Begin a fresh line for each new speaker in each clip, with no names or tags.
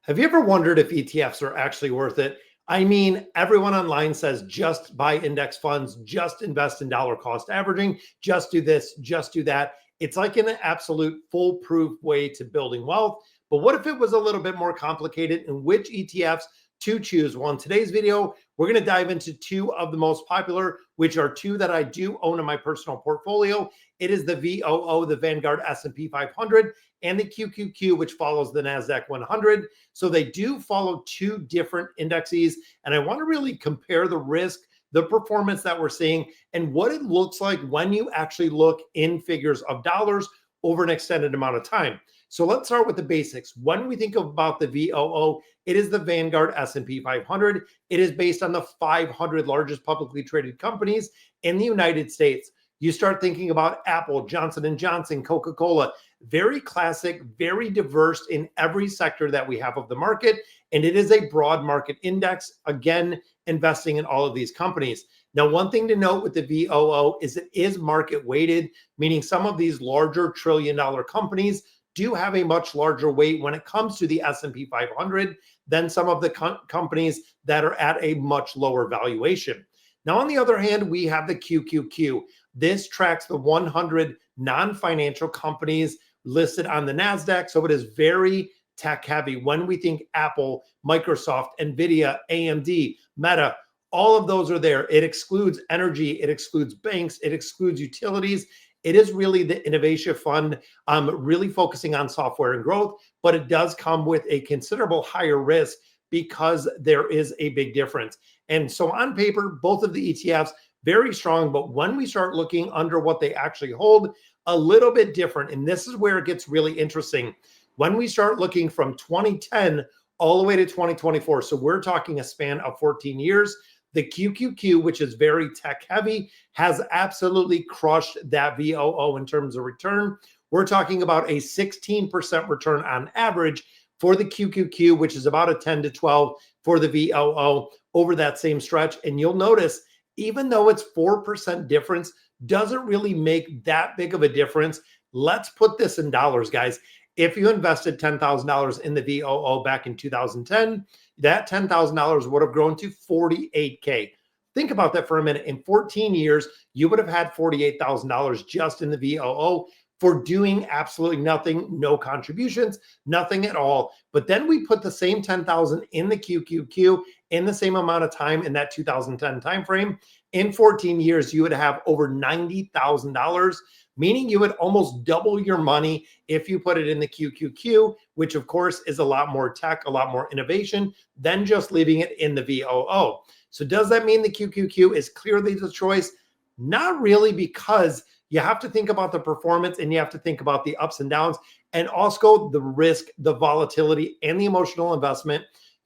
Have you ever wondered if ETFs are actually worth it? I mean, everyone online says just buy index funds, just invest in dollar cost averaging, just do this, just do that. It's like an absolute foolproof way to building wealth. But what if it was a little bit more complicated, and which ETFs to choose? Well, in today's video, we're going to dive into two of the most popular, which are two that I do own in my personal portfolio. It is the VOO, the Vanguard S&P 500, and the QQQ, which follows the NASDAQ 100. So they do follow two different indexes, and I want to really compare the risk, the performance that we're seeing, and what it looks like when you actually look in figures of dollars over an extended amount of time. So let's start with the basics. When we think about the VOO, it is the Vanguard S&P 500. It is based on the 500 largest publicly traded companies in the United States. You start thinking about Apple, Johnson & Johnson, Coca-Cola, very classic, very diverse in every sector that we have of the market. And it is a broad market index, again, investing in all of these companies. Now, one thing to note with the VOO is it is market weighted, meaning some of these larger trillion-dollar companies do have a much larger weight when it comes to the S&P 500 than some of the companies that are at a much lower valuation. Now, on the other hand, we have the QQQ. This tracks the 100 non-financial companies listed on the NASDAQ. So it is very tech heavy. When we think Apple, Microsoft, NVIDIA, AMD, Meta, all of those are there. It excludes energy, it excludes banks, it excludes utilities. It is really the innovation fund, really focusing on software and growth, but it does come with a considerable higher risk because there is a big difference. And so on paper, both of the ETFs, very strong, but when we start looking under what they actually hold, a little bit different. And this is where it gets really interesting. When we start looking from 2010 all the way to 2024, so we're talking a span of 14 years, the QQQ, which is very tech heavy, has absolutely crushed that VOO in terms of return. We're talking about a 16% return on average for the QQQ, which is about a 10 to 12 for the VOO over that same stretch. And you'll notice, even though it's 4% difference, doesn't really make that big of a difference. Let's put this in dollars, guys. If you invested $10,000 in the VOO back in 2010, that $10,000 would have grown to $48K. Think about that for a minute. In 14 years, you would have had $48,000 just in the VOO for doing absolutely nothing, no contributions, nothing at all. But then we put the same 10,000 in the QQQ in the same amount of time in that 2010 timeframe. In 14 years, you would have over $90,000, meaning you would almost double your money if you put it in the QQQ, which of course is a lot more tech, a lot more innovation than just leaving it in the VOO. So does that mean the QQQ is clearly the choice? Not really, because you have to think about the performance and you have to think about the ups and downs and also the risk, the volatility, and the emotional investment.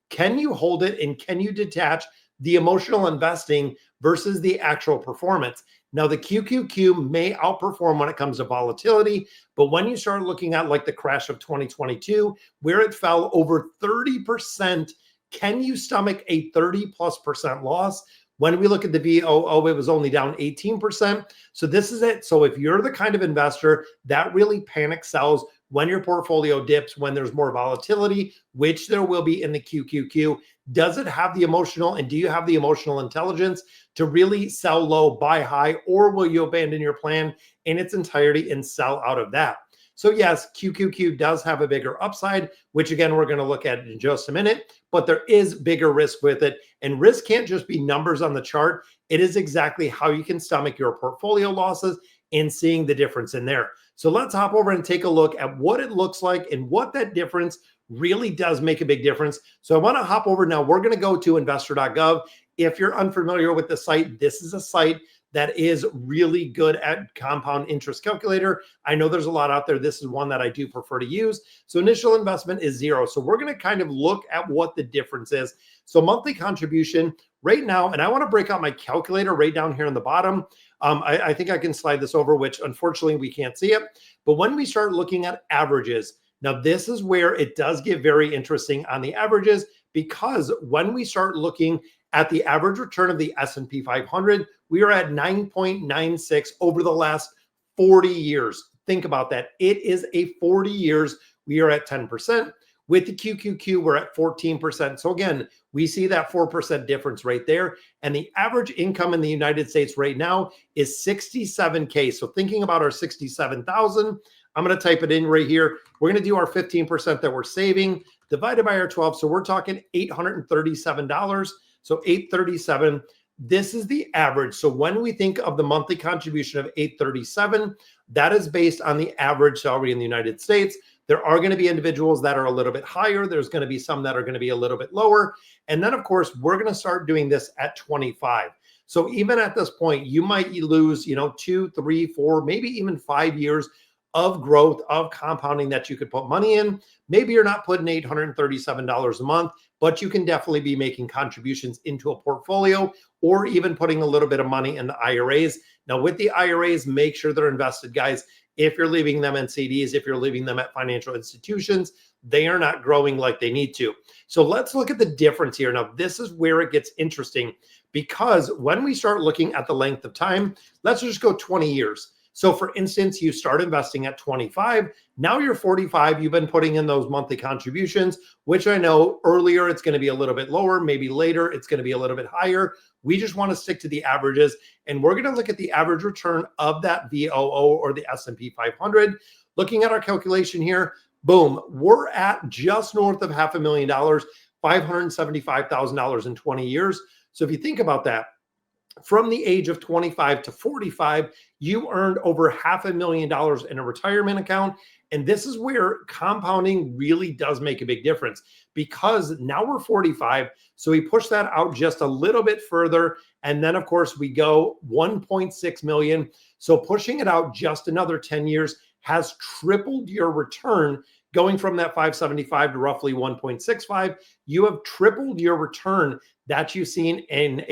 Can you hold it and can you detach the emotional investing versus the actual performance? Now, the QQQ may outperform when it comes to volatility, but when you start looking at like the crash of 2022, where it fell over 30%, can you stomach a 30+% loss? When we look at the VOO, it was only down 18%. So this is it. So if you're the kind of investor that really panic sells when your portfolio dips, when there's more volatility, which there will be in the QQQ, does it have the emotional, and do you have the emotional intelligence to really sell low, buy high, or will you abandon your plan in its entirety and sell out of that? So yes, QQQ does have a bigger upside, which again, we're going to look at in just a minute, but there is bigger risk with it. And risk can't just be numbers on the chart. It is exactly how you can stomach your portfolio losses and seeing the difference in there. So let's hop over and take a look at what it looks like and what that difference really does make a big difference. So I want to hop over now. We're going to go to investor.gov. If you're unfamiliar with the site, this is a site that is really good at compound interest calculator. I know there's a lot out there. This is one that I do prefer to use. So initial investment is 0. So we're going to kind of look at what the difference is. So monthly contribution right now, and I want to break out my calculator right down here on the bottom. I think I can slide this over, which unfortunately we can't see it. But when we start looking at averages, now this is where it does get very interesting on the averages, because when we start looking at the average return of the S&P 500, we are at 9.96 over the last 40 years. Think about that. It is a 40 years. We are at 10%. With the QQQ, we're at 14%. So again, we see that 4% difference right there. And the average income in the United States right now is 67K. So thinking about our 67,000, I'm going to type it in right here. We're going to do our 15% that we're saving divided by our 12. So we're talking $837. So 837. This is the average. So when we think of the monthly contribution of 837, that is based on the average salary in the United States. There are going to be individuals that are a little bit higher. There's going to be some that are going to be a little bit lower. And then, of course, we're going to start doing this at 25. So even at this point, you might lose, 2, 3, 4, maybe even 5 years of growth, of compounding that you could put money in. Maybe you're not putting $837 a month, but you can definitely be making contributions into a portfolio or even putting a little bit of money in the IRAs. Now, with the IRAs, make sure they're invested, guys. If you're leaving them in CDs, if you're leaving them at financial institutions, they are not growing like they need to. So let's look at the difference here. Now, this is where it gets interesting, because when we start looking at the length of time, let's just go 20 years. So for instance, you start investing at 25, now you're 45, you've been putting in those monthly contributions, which I know earlier it's going to be a little bit lower, maybe later it's going to be a little bit higher. We just want to stick to the averages, and we're going to look at the average return of that VOO or the S&P 500. Looking at our calculation here, boom, we're at just north of $500,000, $575,000 in 20 years. So if you think about that, from the age of 25 to 45, you earned over $500,000 in a retirement account. And this is where compounding really does make a big difference, because now we're 45. So we push that out just a little bit further. And then, of course, we go 1.6 million. So pushing it out just another 10 years has tripled your return. Going from that 575 to roughly 1.65, you have tripled your return that you've seen in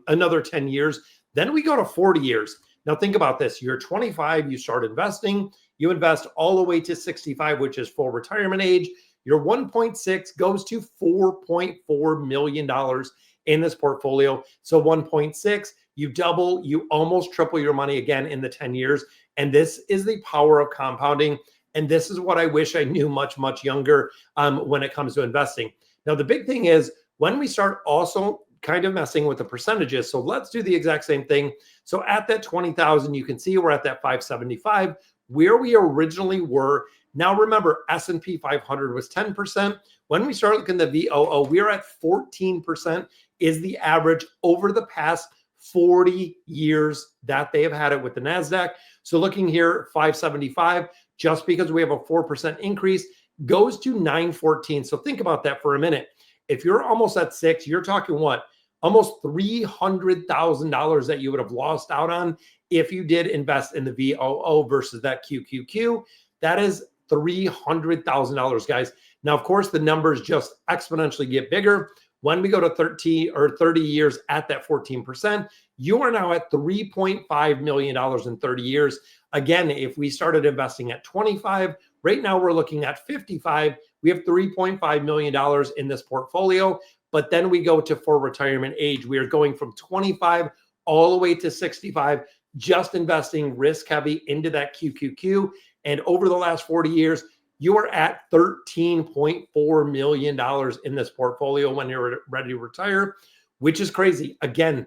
another 10 years. Then we go to 40 years. Now think about this. You're 25, you start investing, you invest all the way to 65, which is full retirement age. Your 1.6 goes to $4.4 million in this portfolio. So 1.6, you double, you almost triple your money again in the 10 years. And this is the power of compounding. And this is what I wish I knew much, much younger when it comes to investing. Now, the big thing is when we start also kind of messing with the percentages. So let's do the exact same thing. So at that 20,000, you can see we're at that 575 where we originally were. Now, remember, S&P 500 was 10%. When we start looking at the VOO, we are at 14% is the average over the past 40 years that they have had it with the NASDAQ. So looking here, 575, just because we have a 4% increase, goes to 914. So think about that for a minute. If you're almost at 6, you're talking what? Almost $300,000 that you would have lost out on if you did invest in the VOO versus that QQQ. That is $300,000, guys. Now, of course, the numbers just exponentially get bigger. When we go to 30 years at that 14%, you are now at $3.5 million in 30 years. Again, if we started investing at 25, right now we're looking at 55. We have $3.5 million in this portfolio. But then we go to full retirement age. We are going from 25 all the way to 65, just investing risk heavy into that QQQ. And over the last 40 years, you are at $13.4 million in this portfolio when you're ready to retire, which is crazy. Again,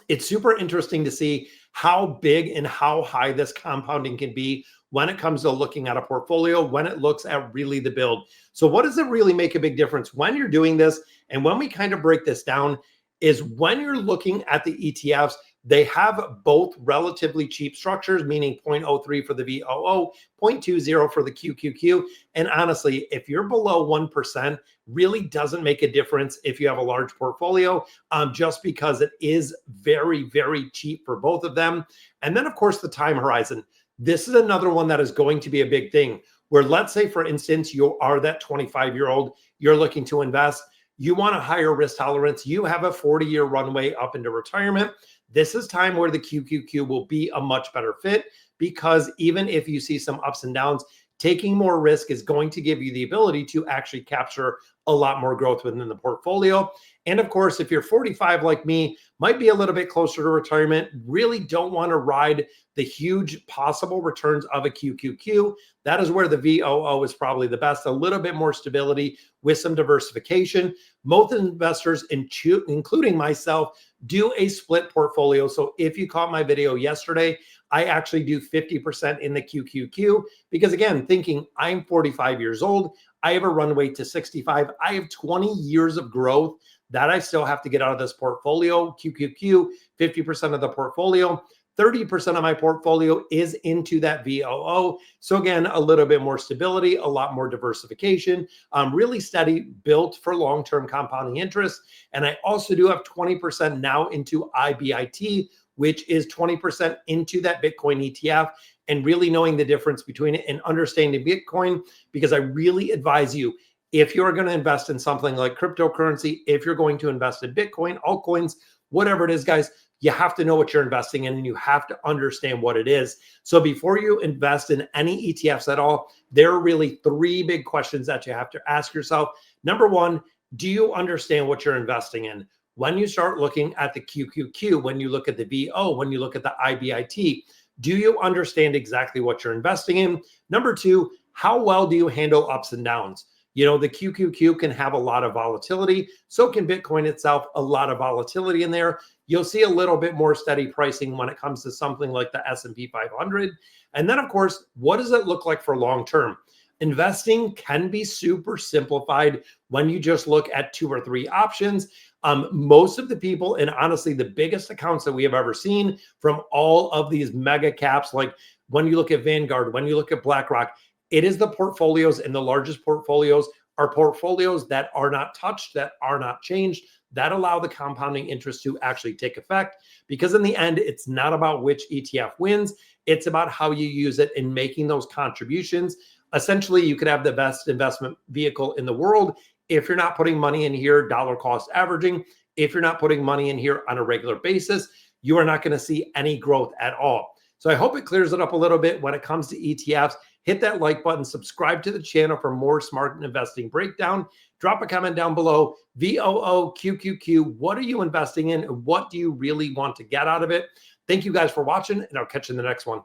it's super interesting to see how big and how high this compounding can be when it comes to looking at a portfolio, when it looks at really the build. So what does it really make a big difference when you're doing this? And when we kind of break this down is when you're looking at the ETFs, they have both relatively cheap structures, meaning 0.03 for the VOO, 0.20 for the QQQ. And honestly, if you're below 1%, really doesn't make a difference if you have a large portfolio, just because it is very, very cheap for both of them. And then, of course, the time horizon. This is another one that is going to be a big thing where, let's say, for instance, you are that 25-year-old, you're looking to invest, you want a higher risk tolerance, you have a 40-year runway up into retirement. This is time where the QQQ will be a much better fit, because even if you see some ups and downs, taking more risk is going to give you the ability to actually capture a lot more growth within the portfolio. And of course, if you're 45 like me, might be a little bit closer to retirement, really don't want to ride the huge possible returns of a QQQ. That is where the VOO is probably the best, a little bit more stability with some diversification. Most investors, including myself, do a split portfolio. So if you caught my video yesterday, I actually do 50% in the QQQ because, again, thinking I'm 45 years old, I have a runway to 65. I have 20 years of growth that I still have to get out of this portfolio. QQQ, 50% of the portfolio. 30% of my portfolio is into that VOO. So again, a little bit more stability, a lot more diversification, really steady, built for long-term compounding interest. And I also do have 20% now into IBIT, which is 20% into that Bitcoin ETF, and really knowing the difference between it and understanding Bitcoin, because I really advise you, if you're going to invest in something like cryptocurrency, if you're going to invest in Bitcoin, altcoins, whatever it is, guys, you have to know what you're investing in and you have to understand what it is. So before you invest in any ETFs at all, there are really three big questions that you have to ask yourself. Number one, do you understand what you're investing in? When you start looking at the QQQ, when you look at the VO, when you look at the IBIT, do you understand exactly what you're investing in? Number two, how well do you handle ups and downs? You know, the QQQ can have a lot of volatility. So can Bitcoin itself, a lot of volatility in there. You'll see a little bit more steady pricing when it comes to something like the S&P 500. And then, of course, what does it look like for long term? Investing can be super simplified when you just look at 2 or 3 options. Most of the people, and honestly, the biggest accounts that we have ever seen from all of these mega caps, like when you look at Vanguard, when you look at BlackRock, it is the portfolios, and the largest portfolios are portfolios that are not touched, that are not changed, that allow the compounding interest to actually take effect. Because in the end, it's not about which ETF wins. It's about how you use it in making those contributions. Essentially, you could have the best investment vehicle in the world. If you're not putting money in here, dollar cost averaging, if you're not putting money in here on a regular basis, you are not going to see any growth at all. So I hope it clears it up a little bit when it comes to ETFs. Hit that like button, subscribe to the channel for more smart investing breakdown. Drop a comment down below. VOO, QQQ, what are you investing in? What do you really want to get out of it? Thank you guys for watching, and I'll catch you in the next one.